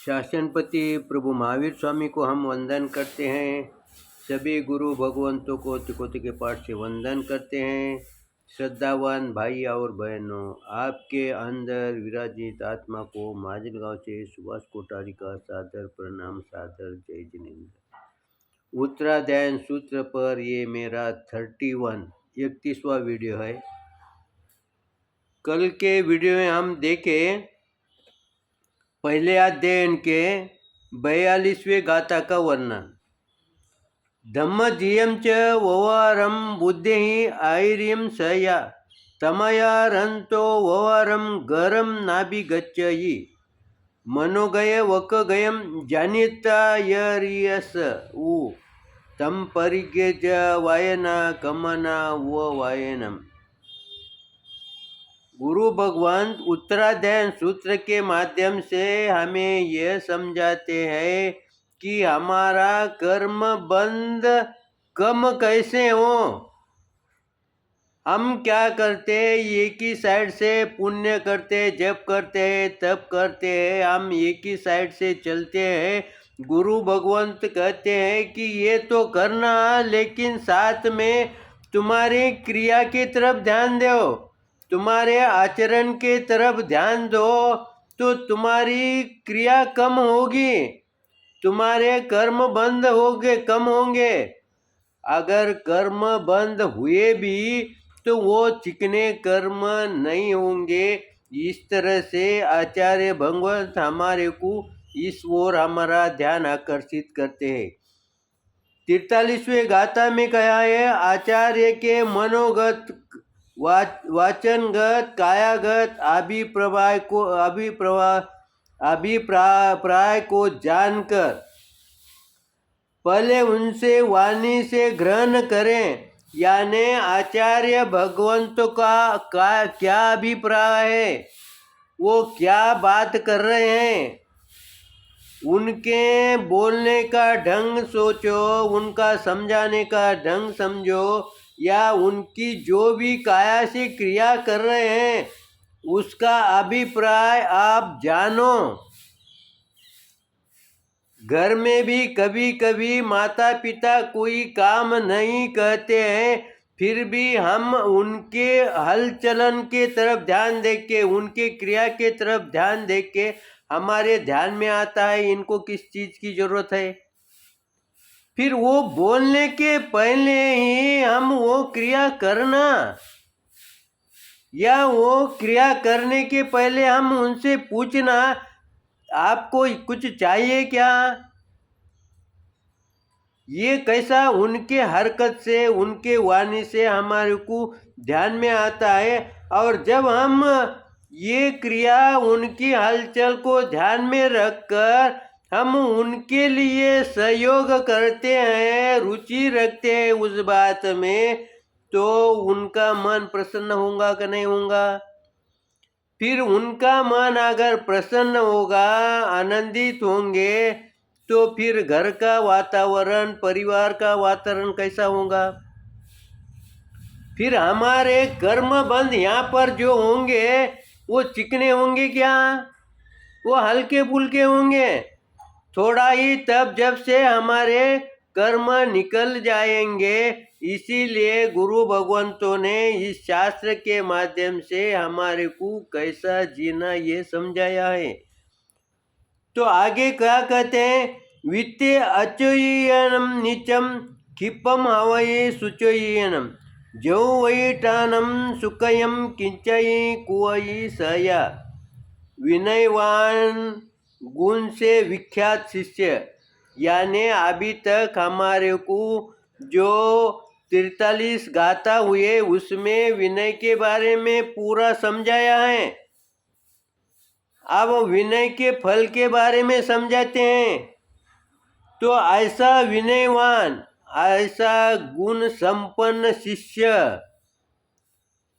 शासनपति प्रभु महावीर स्वामी को हम वंदन करते हैं। सभी गुरु भगवंतों को तिकोती के पाठ से वंदन करते हैं। श्रद्धावान भाई और बहनों, आपके अंदर विराजित आत्मा को माजलगांव से सुभाष कोठारी का सादर प्रणाम, सादर जय जिनेन्द्र। उत्तराध्याय सूत्र पर ये मेरा 31वां वीडियो है। कल के वीडियो में हम देखे पहले अध्ययन के 42वें गाथा का वर्णन। धम्मधियं च ववारं बुद्धि आयर्यं सया तमया रंतो ववारं गरम नाभिगच्छयि मनोगय वकगयं जानिता यरियस उ तम परिज्ञ वायना कमना व वायनम। गुरु भगवान उत्तराध्याय सूत्र के माध्यम से हमें यह समझाते हैं कि हमारा कर्म बंद कम कैसे हो। हम क्या करते हैं, एक ही साइड से पुण्य करते, जब करते हैं तब करते हैं, हम एक ही साइड से चलते हैं। गुरु भगवंत कहते हैं कि ये तो करना, लेकिन साथ में तुम्हारी क्रिया की तरफ ध्यान दो, तुम्हारे आचरण के तरफ ध्यान दो, तो तुम्हारी क्रिया कम होगी, तुम्हारे कर्म बंद होंगे, कम होंगे। अगर कर्म बंद हुए भी तो वो चिकने कर्म नहीं होंगे। इस तरह से आचार्य भगवंत हमारे को इस ओर हमारा ध्यान आकर्षित करते हैं। 43वें गाथा में कहा है, आचार्य के मनोगत, वाचनगत, कायागत अभिप्राय को जानकर पहले उनसे वाणी से ग्रहण करें। यानी आचार्य भगवंत का क्या अभिप्राय है, वो क्या बात कर रहे हैं, उनके बोलने का ढंग सोचो, उनका समझाने का ढंग समझो, या उनकी जो भी काया से क्रिया कर रहे हैं उसका अभिप्राय आप जानो। घर में भी कभी कभी माता पिता कोई काम नहीं कहते हैं, फिर भी हम उनके हलचलन के तरफ ध्यान दे के, उनके क्रिया के तरफ ध्यान दे के हमारे ध्यान में आता है इनको किस चीज़ की जरूरत है। फिर वो बोलने के पहले ही हम वो क्रिया करना, या वो क्रिया करने के पहले हम उनसे पूछना, आपको कुछ चाहिए क्या। ये कैसा उनके हरकत से, उनके वाणी से हमारे को ध्यान में आता है। और जब हम ये क्रिया, उनकी हलचल को ध्यान में रखकर हम उनके लिए सहयोग करते हैं, रुचि रखते हैं उस बात में, तो उनका मन प्रसन्न होगा कि नहीं होगा। फिर उनका मन अगर प्रसन्न होगा, आनंदित होंगे, तो फिर घर का वातावरण, परिवार का वातावरण कैसा होगा। फिर हमारे कर्म बंद यहाँ पर जो होंगे वो चिकने होंगे क्या, वो हल्के फुल्के होंगे थोड़ा ही, तब जब से हमारे कर्म निकल जाएंगे। इसीलिए गुरु भगवंतों ने इस शास्त्र के माध्यम से हमारे को कैसा जीना ये समझाया है। तो आगे क्या कहते हैं, वित्ते अचोयनम नीचम क्षिपम हवये सुचोयनम जो वैटानम सुकयम किंचयी कुवयी सया। विनयवान गुण से विख्यात शिष्य, यानी अभी तक हमारे को जो 43 गाथा हुए उसमें विनय के बारे में पूरा समझाया है। अब विनय के फल के बारे में समझाते हैं। तो ऐसा विनयवान, ऐसा गुण संपन्न शिष्य,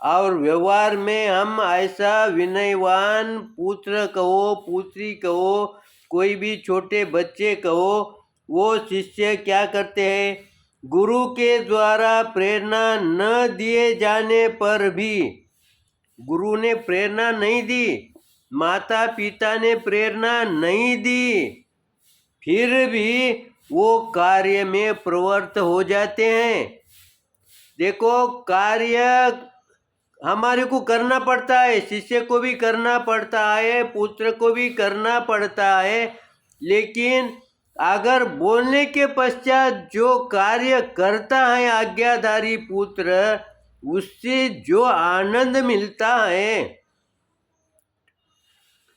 और व्यवहार में हम ऐसा विनयवान पुत्र कहो, पुत्री कहो, कोई भी छोटे बच्चे कहो, वो शिष्य क्या करते हैं, गुरु के द्वारा प्रेरणा न दिए जाने पर भी, गुरु ने प्रेरणा नहीं दी माता पिता ने प्रेरणा नहीं दी, फिर भी वो कार्य में प्रवृत्त हो जाते हैं। देखो, कार्य हमारे को करना पड़ता है, शिष्य को भी करना पड़ता है, पुत्र को भी करना पड़ता है, लेकिन अगर बोलने के पश्चात जो कार्य करता है आज्ञाधारी पुत्र, उससे जो आनंद मिलता है,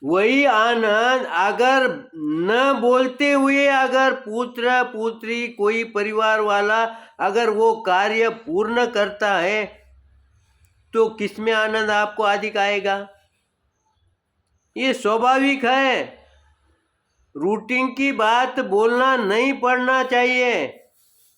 वही आनंद अगर न बोलते हुए अगर पुत्र पुत्री कोई परिवार वाला अगर वो कार्य पूर्ण करता है, तो किसमें आनंद आपको अधिक आएगा? ये स्वाभाविक है। रूटीन की बात बोलना नहीं पड़ना चाहिए।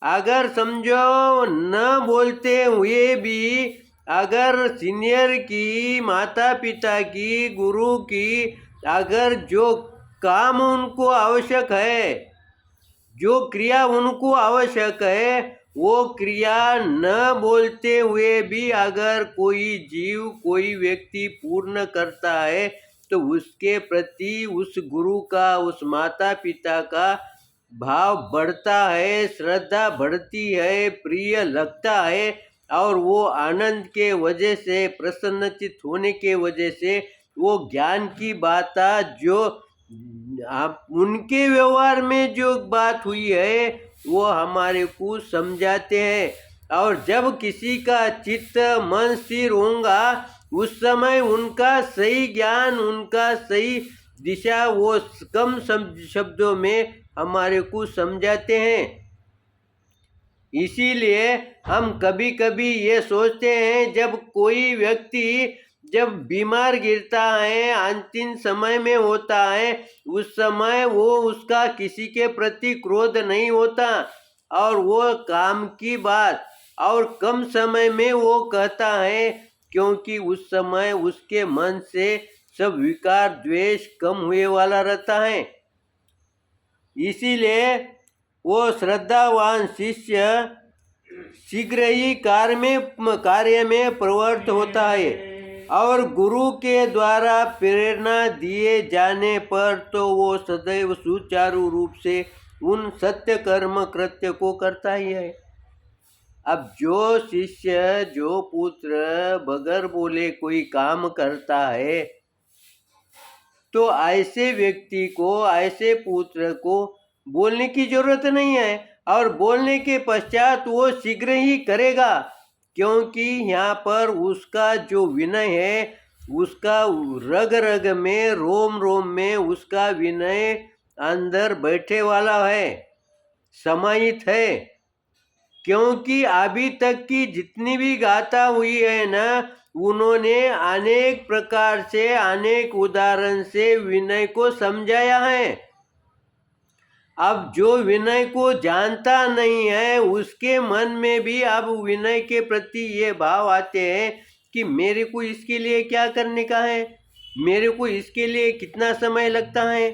अगर समझो न बोलते हुए भी अगर सीनियर की, माता पिता की, गुरु की अगर जो काम उनको आवश्यक है, जो क्रिया उनको आवश्यक है, वो क्रिया न बोलते हुए भी अगर कोई जीव, कोई व्यक्ति पूर्ण करता है, तो उसके प्रति उस गुरु का, उस माता पिता का भाव बढ़ता है, श्रद्धा बढ़ती है, प्रिय लगता है, और वो आनंद के वजह से, प्रसन्नचित होने के वजह से वो ज्ञान की बात जो आप उनके व्यवहार में जो बात हुई है वो हमारे को समझाते हैं। और जब किसी का चित्त मन स्थिर होगा, उस समय उनका सही ज्ञान, उनका सही दिशा वो कम शब्दों में हमारे को समझाते हैं। इसीलिए हम कभी कभी ये सोचते हैं, जब कोई व्यक्ति जब बीमार गिरता है, अंतिम समय में होता है, उस समय वो उसका किसी के प्रति क्रोध नहीं होता, और वो काम की बात और कम समय में वो कहता है, क्योंकि उस समय उसके मन से सब विकार द्वेष कम हुए वाला रहता है। इसीलिए वो श्रद्धावान शिष्य शीघ्र ही कार्य में प्रवृत्त होता है, और गुरु के द्वारा प्रेरणा दिए जाने पर तो वो सदैव सुचारू रूप से उन सत्य कर्म कृत्य को करता ही है। अब जो शिष्य, जो पुत्र बगैर बोले कोई काम करता है, तो ऐसे व्यक्ति को, ऐसे पुत्र को बोलने की जरूरत नहीं है, और बोलने के पश्चात वो शीघ्र ही करेगा, क्योंकि यहाँ पर उसका जो विनय है, उसका रग रग में, रोम रोम में उसका विनय अंदर बैठे वाला है, समाहित है। क्योंकि अभी तक की जितनी भी गाथा हुई है ना, उन्होंने अनेक प्रकार से, अनेक उदाहरण से विनय को समझाया है। अब जो विनय को जानता नहीं है, उसके मन में भी अब विनय के प्रति ये भाव आते हैं कि मेरे को इसके लिए क्या करने का है, मेरे को इसके लिए कितना समय लगता है,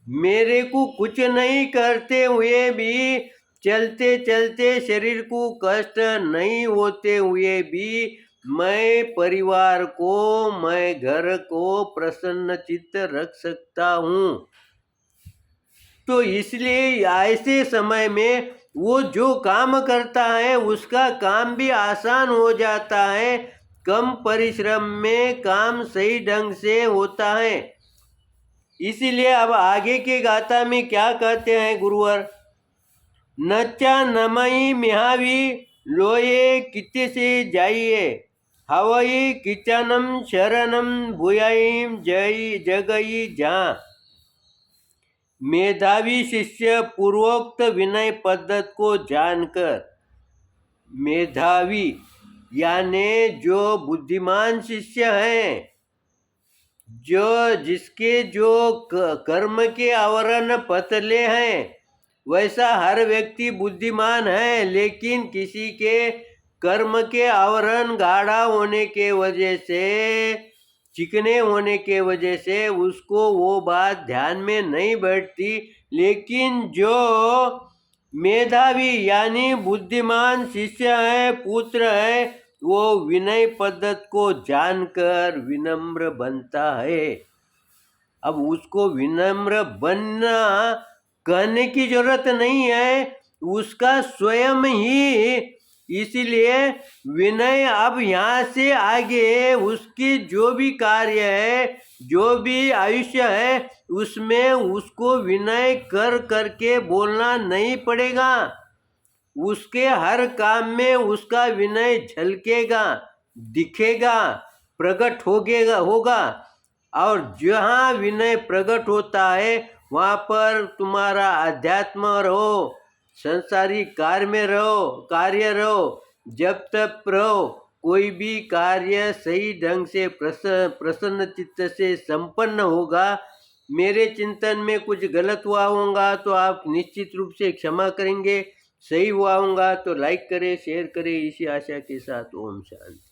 मेरे को कुछ नहीं करते हुए भी, चलते चलते शरीर को कष्ट नहीं होते हुए भी मैं परिवार को, मैं घर को प्रसन्न चित्त रख सकता हूँ। तो इसलिए ऐसे समय में वो जो काम करता है उसका काम भी आसान हो जाता है, कम परिश्रम में काम सही ढंग से होता है। इसीलिए अब आगे के गाथा में क्या कहते हैं गुरुवर, नच्चा नमई मिहावी लोये कित्ते से जाइए, हवई किचनम शरणम भुयाई जय जगई जा। मेधावी शिष्य पूर्वोक्त विनय पद्धत को जानकर, मेधावी यानी जो बुद्धिमान शिष्य हैं, जो जिसके जो कर्म के आवरण पतले हैं, वैसा हर व्यक्ति बुद्धिमान है, लेकिन किसी के कर्म के आवरण गाढ़ा होने के वजह से, चिकने होने के वजह से उसको वो बात ध्यान में नहीं बैठती। लेकिन जो मेधावी यानी बुद्धिमान शिष्य है, पुत्र है, वो विनय पद्धत को जानकर विनम्र बनता है। अब उसको विनम्र बनना कहने की जरूरत नहीं है, उसका स्वयं ही। इसीलिए विनय अब यहाँ से आगे उसकी जो भी कार्य है, जो भी आयुष्य है, उसमें उसको विनय कर करके बोलना नहीं पड़ेगा। उसके हर काम में उसका विनय झलकेगा, दिखेगा, प्रकट होगा। और जहाँ विनय प्रकट होता है वहाँ पर तुम्हारा अध्यात्म रहो, संसारिक कार्य रहो, जब तक रहो, कोई भी कार्य सही ढंग से प्रसन्न चित्त से संपन्न होगा। मेरे चिंतन में कुछ गलत हुआ होगा तो आप निश्चित रूप से क्षमा करेंगे, सही हुआ होगा तो लाइक करें, शेयर करें। इसी आशा के साथ ओम शांति।